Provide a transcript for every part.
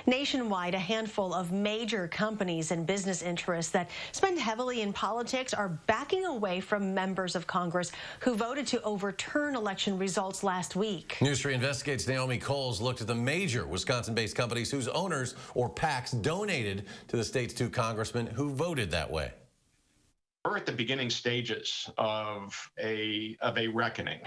Nationwide, a handful of major companies and business interests that spend heavily in politics are backing away from members of Congress who voted to overturn election results last week. News 3 Investigates' Naomi Coles looked at the major Wisconsin-based companies whose owners or PACs donated to the state's two congressmen who voted that way. We're at the beginning stages of a reckoning.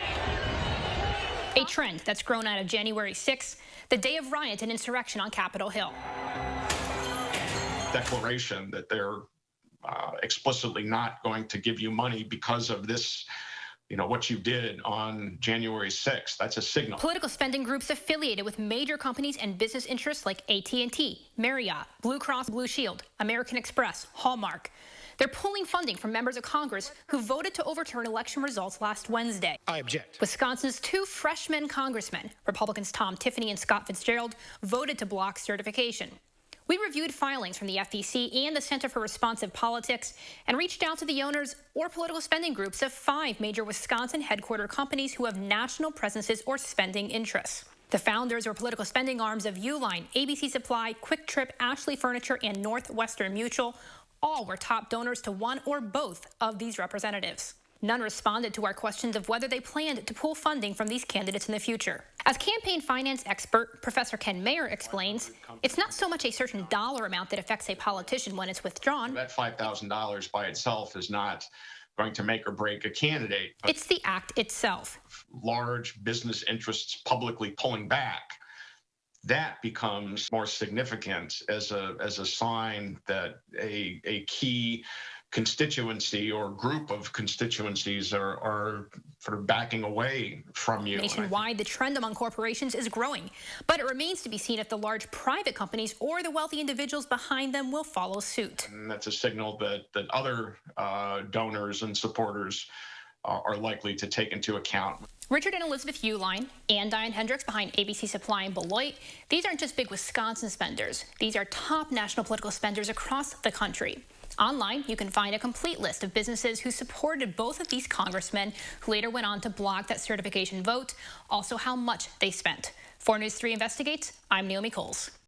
A trend that's grown out of January 6th, the day of riot and insurrection on Capitol Hill. Declaration that they're explicitly not going to give you money because of this, what you did on January 6th. That's a signal. Political spending groups affiliated with major companies and business interests like AT&T, Marriott, Blue Cross Blue Shield, American Express, Hallmark. They're pulling funding from members of Congress who voted to overturn election results last Wednesday. I object. Wisconsin's two freshman congressmen, Republicans Tom Tiffany and Scott Fitzgerald, voted to block certification. We reviewed filings from the FEC and the Center for Responsive Politics and reached out to the owners or political spending groups of 5 major Wisconsin headquartered companies who have national presences or spending interests. The founders or political spending arms of Uline, ABC Supply, Quick Trip, Ashley Furniture, and Northwestern Mutual all were top donors to one or both of these representatives. None responded to our questions of whether they planned to pull funding from these candidates in the future. As campaign finance expert Professor Ken Mayer explains, it's not so much a certain dollar amount that affects a politician when it's withdrawn. That $5,000 by itself is not going to make or break a candidate. It's the act itself. Large business interests publicly pulling back, that becomes more significant as a sign that a key constituency or group of constituencies are sort of backing away from you. Nationwide, the trend among corporations is growing, but it remains to be seen if the large private companies or the wealthy individuals behind them will follow suit. And that's a signal that other donors and supporters are likely to take into account. Richard and Elizabeth Uline and Diane Hendricks behind ABC Supply and Beloit. These aren't just big Wisconsin spenders. These are top national political spenders across the country. Online, you can find a complete list of businesses who supported both of these congressmen who later went on to block that certification vote, also how much they spent. For News 3 Investigates, I'm Naomi Coles.